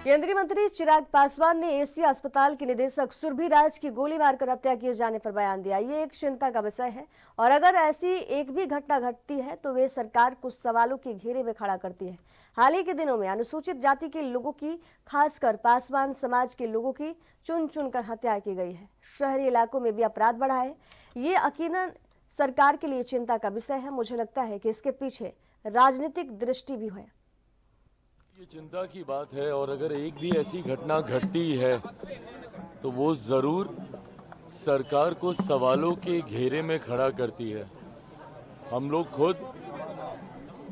केंद्रीय मंत्री चिराग पासवान ने एशिया अस्पताल के निदेशक सुरभि राज की गोली मारकर हत्या किए जाने पर बयान दिया। ये एक चिंता का विषय है और अगर ऐसी एक भी घटना घटती है तो वे सरकार को सवालों के घेरे में खड़ा करती है। हाल ही के दिनों में अनुसूचित जाति के लोगों की, खासकर पासवान समाज के लोगों की चुन चुनकर हत्या की गई है। शहरी इलाकों में भी अपराध बढ़ा है। ये यकीनन सरकार के लिए चिंता का विषय है। मुझे लगता है कि इसके पीछे राजनीतिक दृष्टि भी है। ये चिंता की बात है और अगर एक भी ऐसी घटना घटती है तो वो जरूर सरकार को सवालों के घेरे में खड़ा करती है। हम लोग खुद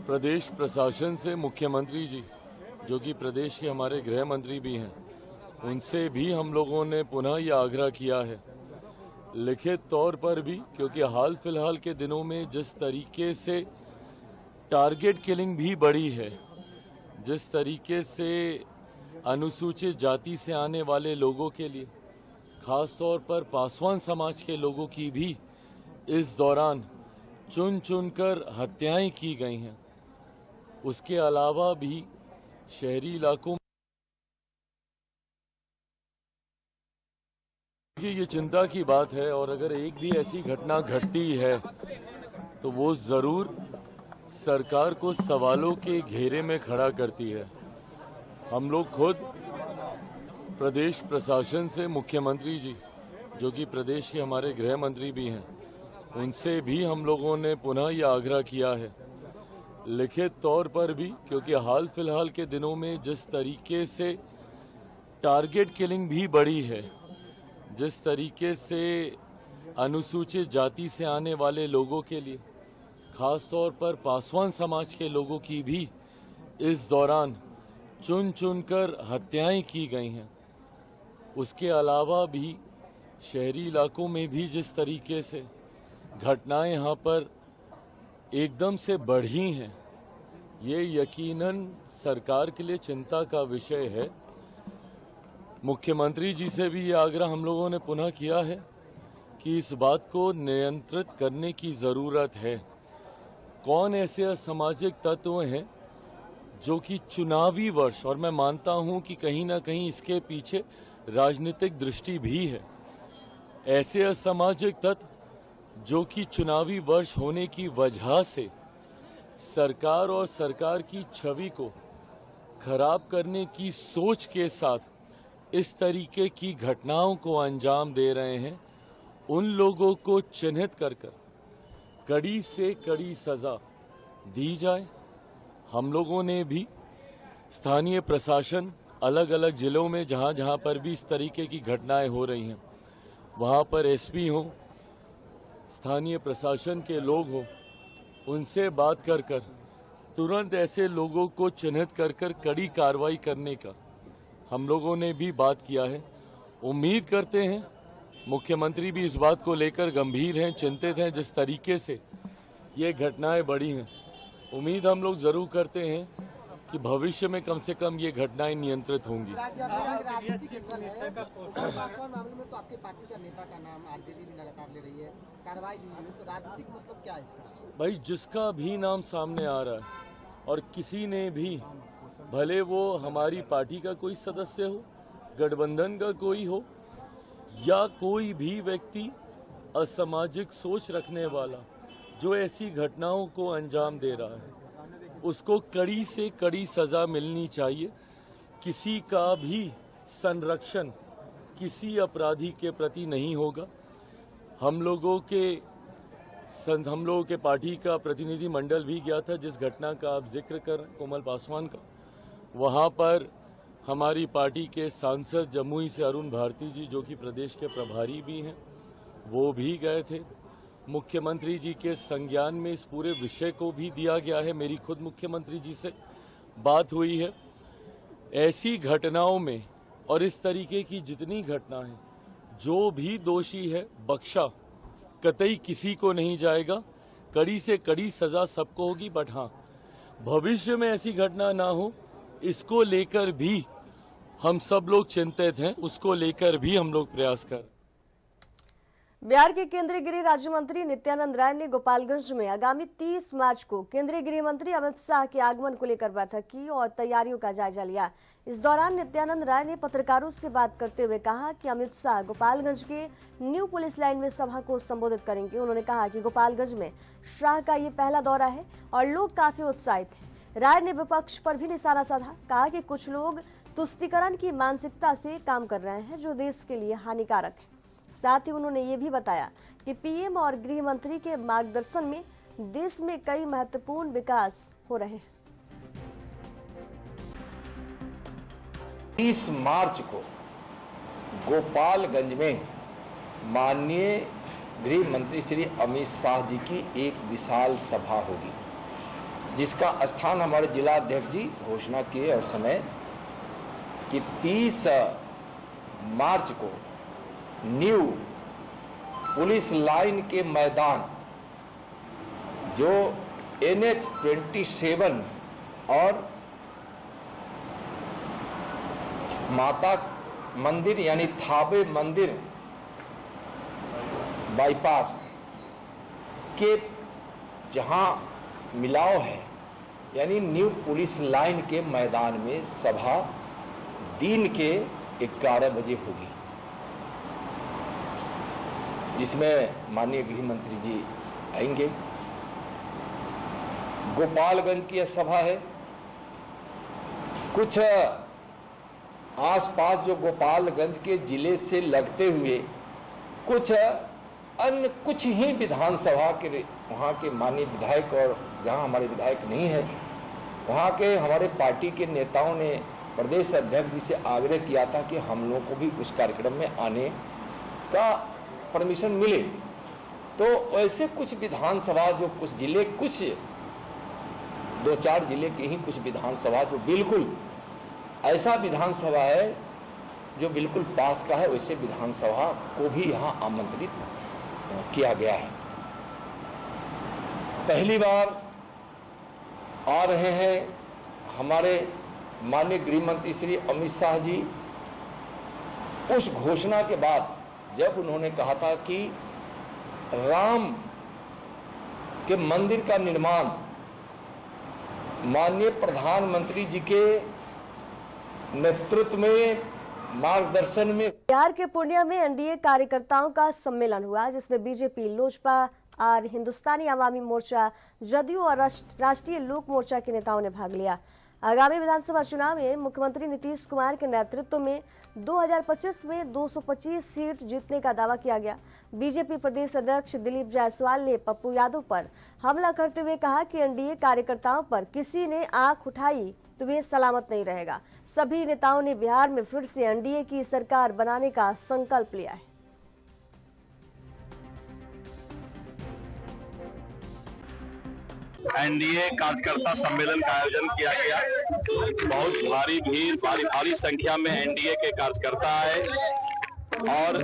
प्रदेश प्रशासन से मुख्यमंत्री जी, जो कि प्रदेश के हमारे गृह मंत्री भी हैं, उनसे भी हम लोगों ने पुनः ये आग्रह किया है लिखित तौर पर भी, क्योंकि हाल फिलहाल के दिनों में जिस तरीके से टारगेट किलिंग भी बढ़ी है, जिस तरीके से अनुसूचित जाति से आने वाले लोगों के लिए, खास तौर पर पासवान समाज के लोगों की भी इस दौरान चुन चुनकर हत्याएं की गई हैं। उसके अलावा भी शहरी इलाकों में ये चिंता की बात है और अगर एक भी ऐसी घटना घटती है तो वो जरूर सरकार को सवालों के घेरे में खड़ा करती है। हम लोग खुद प्रदेश प्रशासन से मुख्यमंत्री जी, जो कि प्रदेश के हमारे गृह मंत्री भी हैं, उनसे भी हम लोगों ने पुनः ये आग्रह किया है लिखित तौर पर भी, क्योंकि हाल फिलहाल के दिनों में जिस तरीके से टारगेट किलिंग भी बढ़ी है, जिस तरीके से अनुसूचित जाति से आने वाले लोगों के लिए, खास तौर पर पासवान समाज के लोगों की भी इस दौरान चुन चुनकर हत्याएं की गई हैं। उसके अलावा भी शहरी इलाकों में भी जिस तरीके से घटनाएं यहाँ पर एकदम से बढ़ी हैं, ये यकीनन सरकार के लिए चिंता का विषय है। मुख्यमंत्री जी से भी ये आग्रह हम लोगों ने पुनः किया है कि इस बात को नियंत्रित करने की ज़रूरत है। कौन ऐसे असामाजिक तत्व हैं जो कि चुनावी वर्ष, और मैं मानता हूं कि कहीं ना कहीं इसके पीछे राजनीतिक दृष्टि भी है, ऐसे असामाजिक तत्व जो कि चुनावी वर्ष होने की वजह से सरकार और सरकार की छवि को खराब करने की सोच के साथ इस तरीके की घटनाओं को अंजाम दे रहे हैं, उन लोगों को चिन्हित कर कड़ी से कड़ी सजा दी जाए। हम लोगों ने भी स्थानीय प्रशासन, अलग अलग जिलों में जहां जहां पर भी इस तरीके की घटनाएं हो रही हैं, वहां पर एसपी हो, स्थानीय प्रशासन के लोग हो, उनसे बात कर तुरंत ऐसे लोगों को चिन्हित कर कड़ी कार्रवाई करने का हम लोगों ने भी बात किया है। उम्मीद करते हैं मुख्यमंत्री भी इस बात को लेकर गंभीर हैं, चिंतित हैं। जिस तरीके से ये घटनाएं बढ़ी हैं, उम्मीद हम लोग जरूर करते हैं कि भविष्य में कम से कम ये घटनाएं नियंत्रित होंगी। मामले में तो आपकी पार्टी का नेता का नाम आरजेडी भी लगातार ले रही है, कार्रवाई नहीं हुई, तो राजनीतिक मतलब क्या है इसका? भाई, जिसका भी नाम सामने आ रहा है और किसी ने भी, भले वो हमारी पार्टी का कोई सदस्य हो, गठबंधन का कोई हो, या कोई भी व्यक्ति असामाजिक सोच रखने वाला जो ऐसी घटनाओं को अंजाम दे रहा है, उसको कड़ी से कड़ी सजा मिलनी चाहिए। किसी का भी संरक्षण किसी अपराधी के प्रति नहीं होगा। हम लोगों के पार्टी का प्रतिनिधि मंडल भी गया था, जिस घटना का आप जिक्र कर रहे हैं, कोमल पासवान का, वहाँ पर हमारी पार्टी के सांसद जमुई से अरुण भारती जी, जो कि प्रदेश के प्रभारी भी हैं, वो भी गए थे। मुख्यमंत्री जी के संज्ञान में इस पूरे विषय को भी दिया गया है। मेरी खुद मुख्यमंत्री जी से बात हुई है। ऐसी घटनाओं में और इस तरीके की जितनी घटना है, जो भी दोषी है बख्शा कतई किसी को नहीं जाएगा। कड़ी से कड़ी सजा सबको होगी। बट हाँ, भविष्य में ऐसी घटना ना हो, इसको लेकर भी हम सब लोग चिंतित हैं, उसको लेकर भी हम लोग प्रयास कर। बिहार के केंद्रीय गृह राज्य मंत्री नित्यानंद राय ने गोपालगंज में आगामी 30 मार्च को केंद्रीय गृह मंत्री अमित शाह के आगमन को लेकर बैठक की और तैयारियों का जायजा लिया। इस दौरान नित्यानंद राय ने पत्रकारों से बात करते हुए कहा कि अमित शाह गोपालगंज के न्यू पुलिस लाइन में सभा को संबोधित करेंगे। उन्होंने कहा कि गोपालगंज में शाह का ये पहला दौरा है और लोग काफी उत्साहित हैं। राय ने विपक्ष पर भी निशाना साधा, कहा कि कुछ लोग तुष्टीकरण की मानसिकता से काम कर रहे हैं जो देश के लिए हानिकारक है। साथ ही उन्होंने ये भी बताया कि पीएम और गृह मंत्री के मार्गदर्शन में देश में कई महत्वपूर्ण विकास हो रहे हैं। 30 मार्च को गोपालगंज में माननीय गृह मंत्री श्री अमित शाह जी की एक विशाल सभा होगी, जिसका स्थान हमारे जिला अध्यक्ष जी घोषणा किए और समय कि 30 मार्च को न्यू पुलिस लाइन के मैदान जो NH 27 और माता मंदिर यानी थाबे मंदिर बाईपास के जहां मिलाव है, यानी न्यू पुलिस लाइन के मैदान में सभा दिन के 11 बजे होगी, जिसमें माननीय गृह मंत्री जी आएंगे। गोपालगंज की यह सभा है। कुछ आसपास जो गोपालगंज के जिले से लगते हुए कुछ अन्य कुछ ही विधानसभा के वहाँ के माननीय विधायक और जहाँ हमारे विधायक नहीं है वहाँ के हमारे पार्टी के नेताओं ने प्रदेश अध्यक्ष जी से आग्रह किया था कि हम लोगों को भी उस कार्यक्रम में आने का परमिशन मिले। तो ऐसे कुछ विधानसभा जो कुछ जिले, कुछ 2-4 जिले के ही कुछ विधानसभा जो बिल्कुल ऐसा विधानसभा है जो बिल्कुल पास का है, वैसे विधानसभा को भी यहाँ आमंत्रित किया गया है। पहली बार आ रहे हैं हमारे माननीय गृह मंत्री श्री अमित शाह जी। उस घोषणा के बाद जब उन्होंने कहा था कि राम के मंदिर का निर्माण माननीय प्रधानमंत्री जी के नेतृत्व में, मार्गदर्शन में। बिहार के पूर्णिया में एनडीए कार्यकर्ताओं का सम्मेलन हुआ, जिसमें बीजेपी, लोजपा और हिंदुस्तानी अवामी मोर्चा, जदयू और राष्ट्रीय लोक मोर्चा के नेताओं ने भाग लिया। आगामी विधानसभा चुनाव में मुख्यमंत्री नीतीश कुमार के नेतृत्व में 2025 में 225 सीट जीतने का दावा किया गया। बीजेपी प्रदेश अध्यक्ष दिलीप जायसवाल ने पप्पू यादव पर हमला करते हुए कहा कि एनडीए कार्यकर्ताओं पर किसी ने आंख उठाई तो वे सलामत नहीं रहेगा। सभी नेताओं ने बिहार में फिर से एनडीए की सरकार बनाने का संकल्प लिया है। एनडीए कार्यकर्ता सम्मेलन का आयोजन किया गया। बहुत भारी भीड़, भारी संख्या में एनडीए के कार्यकर्ता आए और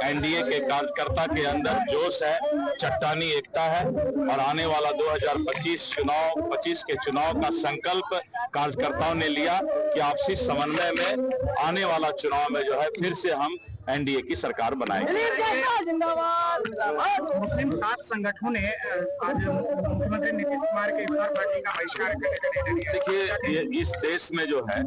एनडीए के कार्यकर्ता के अंदर जोश है, चट्टानी एकता है और आने वाला 2025 के चुनाव का संकल्प कार्यकर्ताओं ने लिया कि आपसी समन्वय में आने वाला चुनाव में जो है फिर से हम एनडीए की सरकार बनाएंगे। मुस्लिम 7 संगठनों ने आज मुख्यमंत्री नीतीश कुमार के इफ्तार पार्टी का बहिष्कार करने। देखिए, ये इस देश में जो है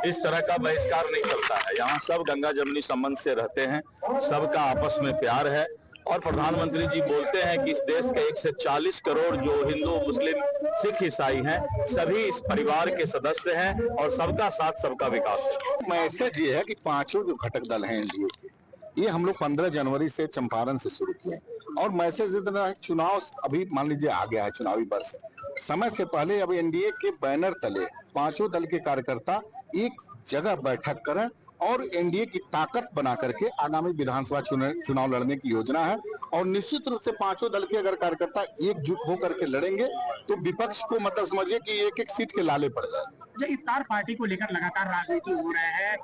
इस तरह का बहिष्कार नहीं चलता है। यहाँ सब गंगा जमुनी संबंध से रहते हैं, सबका आपस में प्यार है और प्रधानमंत्री जी बोलते हैं कि इस देश के 140 करोड़ जो हिंदू, मुस्लिम, सिख, ईसाई हैं, सभी इस परिवार के सदस्य हैं और सबका साथ सबका विकास है। मैसेज ये है कि पांचों जो घटक दल हैं एनडीए के, ये हम लोग 15 जनवरी से चंपारण से शुरू किए और मैसेज इतना है, चुनाव अभी मान लीजिए आ गया है, चुनावी वर्ष समय से पहले अब एनडीए के बैनर तले पांचों दल के कार्यकर्ता एक जगह बैठक करें और एनडीए की ताकत बना करके आगामी विधानसभा चुनाव लड़ने की योजना है। और निश्चित रूप से पांचों दल के अगर कार्यकर्ता एकजुट होकर के लड़ेंगे तो विपक्ष को मतलब समझिए कि एक सीट के लाले पड़ जाए। इफ्तार पार्टी को लेकर लगातार राजनीति हो रहा है।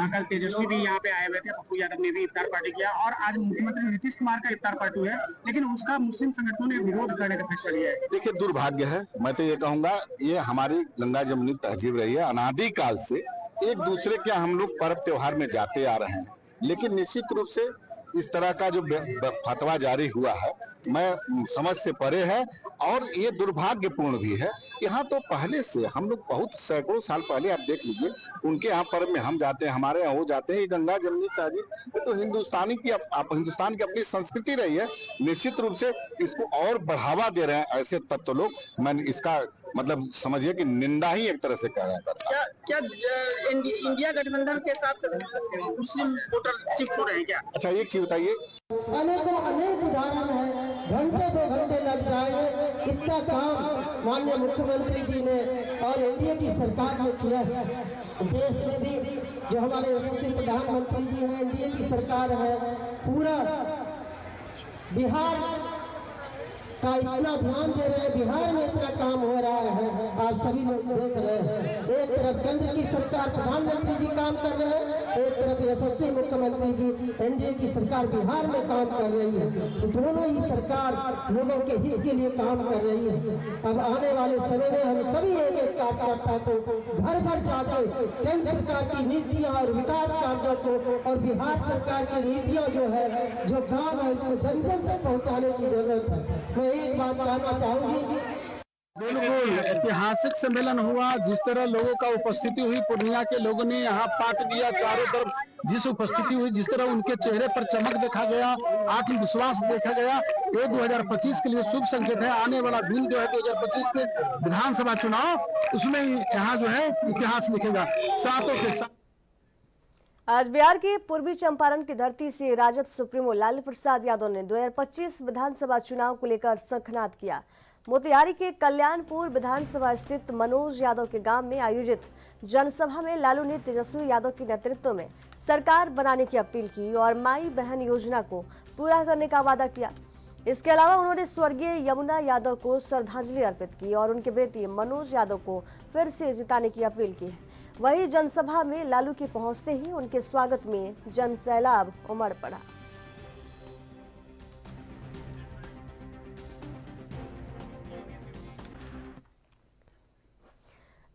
कल तेजस्वी भी यहाँ पे आए हुए थे, पप्पू यादव ने भी इफ्तार पार्टी किया और आज मुख्यमंत्री नीतीश कुमार का इफ्तार पार्टी है, लेकिन उसका मुस्लिम संगठनों ने विरोध करने का फैसला लिया है। देखिए, दुर्भाग्य है, मैं तो ये कहूंगा, ये हमारी गंगा जमुनी तहजीब रही है। अनादिकाल से एक दूसरे के हम लोग पर्व त्योहार में जाते आ रहे हैं, लेकिन निश्चित रूप से इस तरह का जो फतवा जारी हुआ है मैं समझ से परे है और ये दुर्भाग्यपूर्ण भी है। यहाँ तो पहले से हम लोग बहुत सैकड़ों साल पहले आप देख लीजिए उनके यहाँ पर्व में हम जाते हैं, हमारे यहाँ हो जाते हैं। ये गंगा जमुनी तहजीब ये तो हिंदुस्तानी की हिंदुस्तान की अपनी संस्कृति रही है। निश्चित रूप से इसको और बढ़ावा दे रहे हैं ऐसे तत्व लोग। मैं इसका मतलब समझिए कि निंदा ही एक तरह से कह रहे हैं। क्या इंडिया गठबंधन के साथ मुस्लिम वोटर शिफ्ट हो रहे हैं क्या? अच्छा एक चीज बताइए, अनेक उदाहरण है, घंटे 2 घंटे लग जाएंगे, इतना काम माननीय मुख्यमंत्री जी ने और एनडीए की सरकार ने किया है। देश में भी जो हमारे यशस्वी प्रधानमंत्री जी हैं, एनडीए की सरकार है, पूरा बिहार का इतना ध्यान दे रहे हैं, बिहार में इतना काम हो रहा है, आप सभी लोग देख रहे हैं। एक तरफ केंद्र की सरकार प्रधानमंत्री जी काम कर रहे हैं, एक तरफ यशस्वी मुख्यमंत्री जी एनडीए की सरकार बिहार में काम कर रही है। तो दोनों ही सरकार लोगों के हित के लिए काम कर रही है। अब आने वाले समय में हम सभी एक कार्यकर्ता को घर घर जाके केंद्र सरकार की नीतियां और विकास कार्यों को और बिहार सरकार की नीतियां जो है, जो काम है, उसको जन जन तक पहुँचाने की जरूरत है। मैं एक बात कहना चाहूंगी, बिल्कुल ऐतिहासिक सम्मेलन हुआ। जिस तरह लोगों का उपस्थिति हुई, पूर्णिया के लोगों ने यहाँ पाट दिया चारों तरफ, जिस उपस्थिति हुई, जिस तरह उनके चेहरे पर चमक देखा गया, आत्मविश्वास देखा गया, ये 2025 के लिए शुभ संकेत है। आने वाला दिन जो है 2025 के विधानसभा चुनाव, उसमें यहाँ जो है इतिहास लिखेगा सातों के साथ। आज बिहार के पूर्वी चंपारण की धरती से राजद सुप्रीमो लालू प्रसाद यादव ने 2025 विधानसभा चुनाव को लेकर शंखनाद किया। मोतिहारी के कल्याणपुर विधानसभा स्थित मनोज यादव के गांव में आयोजित जनसभा में लालू ने तेजस्वी यादव के नेतृत्व में सरकार बनाने की अपील की और माई बहन योजना को पूरा करने का वादा किया। इसके अलावा उन्होंने स्वर्गीय यमुना यादव को श्रद्धांजलि अर्पित की और उनके बेटे मनोज यादव को फिर से जिताने की अपील की है। वहीं जनसभा में लालू के पहुंचते ही उनके स्वागत में जनसैलाब उमड़ पड़ा।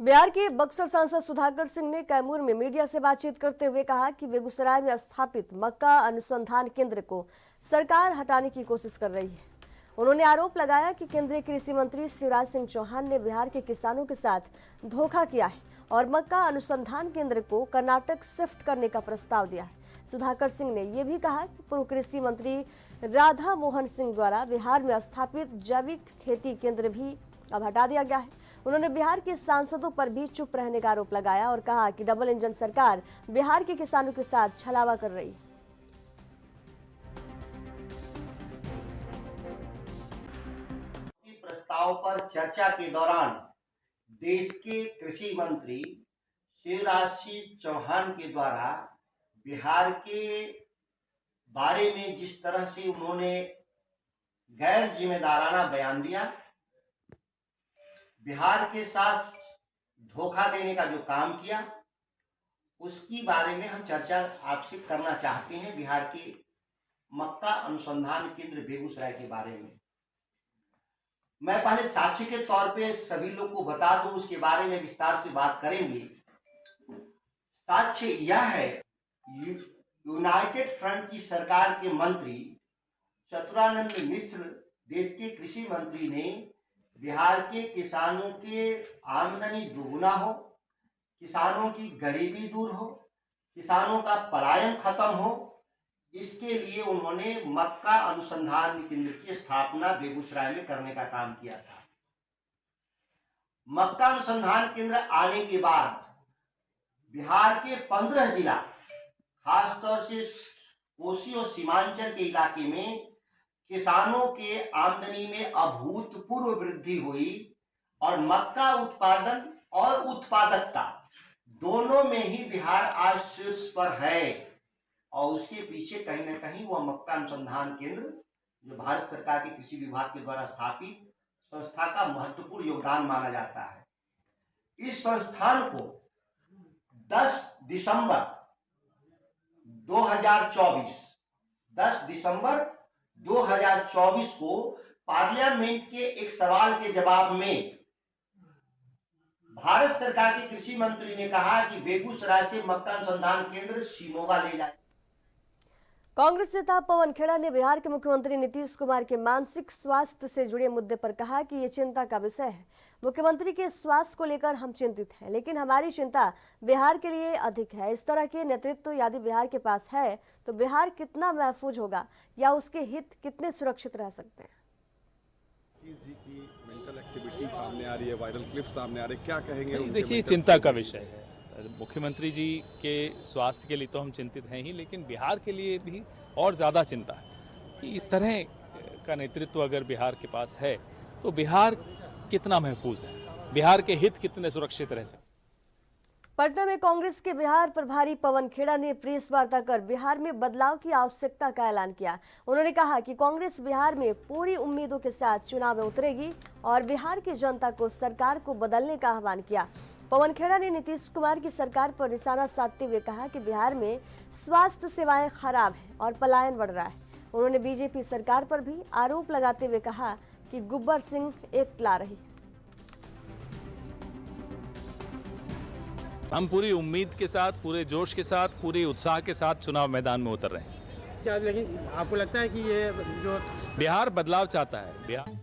बिहार के बक्सर सांसद सुधाकर सिंह ने कैमूर में मीडिया से बातचीत करते हुए कहा कि बेगूसराय में स्थापित मक्का अनुसंधान केंद्र को सरकार हटाने की कोशिश कर रही है। उन्होंने आरोप लगाया कि केंद्रीय कृषि मंत्री शिवराज सिंह चौहान ने बिहार के किसानों के साथ धोखा किया है और मक्का अनुसंधान केंद्र को कर्नाटक शिफ्ट करने का प्रस्ताव दिया है। सुधाकर सिंह ने यह भी कहा कि पूर्व कृषि मंत्री राधा मोहन सिंह द्वारा बिहार में स्थापित जैविक खेती केंद्र भी अब हटा दिया गया है। उन्होंने बिहार के सांसदों पर भी चुप रहने का आरोप लगाया और कहा कि डबल इंजन सरकार बिहार के किसानों के साथ छलावा कर रही है। प्रस्ताव पर चर्चा के दौरान देश के कृषि मंत्री शिवराज सिंह चौहान के द्वारा बिहार के बारे में जिस तरह से उन्होंने गैर जिम्मेदाराना बयान दिया, बिहार के साथ धोखा देने का जो काम किया, उसकी बारे में हम चर्चा आपसे करना चाहते हैं। बिहार के मक्का अनुसंधान केंद्र बेगूसराय के बारे में मैं पहले साक्ष्य के तौर पे सभी लोग को बता दूं, उसके बारे में विस्तार से बात करेंगे। साक्ष्य यह है, यूनाइटेड फ्रंट की सरकार के मंत्री चतुरानंद मिश्र, देश के कृषि मंत्री, ने बिहार के किसानों के आमदनी दुगुना हो, किसानों की गरीबी दूर हो, किसानों का पलायन खत्म हो, इसके लिए उन्होंने मक्का अनुसंधान केंद्र की स्थापना बेगूसराय में करने का काम किया था। मक्का अनुसंधान केंद्र आने के बाद बिहार के 15 जिला, खासतौर से कोसी और सीमांचल के इलाके में किसानों के आमदनी में अभूतपूर्व वृद्धि हुई और मक्का उत्पादन और उत्पादकता दोनों में ही बिहार आज शीर्ष पर है। और उसके पीछे कहीं न कहीं वह मक्का अनुसंधान केंद्र, जो भारत सरकार के कृषि विभाग के द्वारा स्थापित संस्था का महत्वपूर्ण योगदान माना जाता है। इस संस्थान को 10 दिसंबर 2024 को पार्लियामेंट के एक सवाल के जवाब में भारत सरकार के कृषि मंत्री ने कहा कि बेगूसराय से मक्का अनुसंधान केंद्र शिमोगा ले जाए। कांग्रेस नेता पवन खेड़ा ने बिहार के मुख्यमंत्री नीतीश कुमार के मानसिक स्वास्थ्य से जुड़े मुद्दे पर कहा कि ये चिंता का विषय है। मुख्यमंत्री के स्वास्थ्य को लेकर हम चिंतित हैं, लेकिन हमारी चिंता बिहार के लिए अधिक है। इस तरह के नेतृत्व यदि बिहार के पास है तो बिहार कितना महफूज होगा या उसके हित कितने सुरक्षित रह सकते हैं। जी की मेंटल एक्टिविटी सामने आ रही है, वायरल क्लिप सामने आ रहे, क्या कहेंगे? देखिए, चिंता का विषय है। मुख्यमंत्री जी के स्वास्थ्य के लिए तो हम चिंतित हैं ही, लेकिन बिहार के लिए भी और ज़्यादा चिंता है कि इस तरह का नेतृत्व अगर बिहार के पास है तो बिहार कितना महफूज है, बिहार के हित कितने सुरक्षित रह सकते। पटना में कांग्रेस के बिहार प्रभारी पवन खेड़ा ने प्रेस वार्ता कर बिहार में बदलाव की आवश्यकता का ऐलान किया। उन्होंने कहा कि कांग्रेस बिहार में पूरी उम्मीदों के साथ चुनाव में उतरेगी और बिहार की जनता को सरकार को बदलने का आह्वान किया। पवन खेड़ा ने नीतीश कुमार की सरकार पर निशाना साधते हुए कहा कि बिहार में स्वास्थ्य सेवाएं खराब हैं और पलायन बढ़ रहा है। उन्होंने बीजेपी सरकार पर भी आरोप लगाते हुए कहा कि गब्बर सिंह एक्ट ला रही है। हम पूरी उम्मीद के साथ, पूरे जोश के साथ, पूरे उत्साह के साथ चुनाव मैदान में उतर रहे हैं। क्या लेकिन आपको लगता है कि ये जो बिहार बदलाव चाहता है, बिहार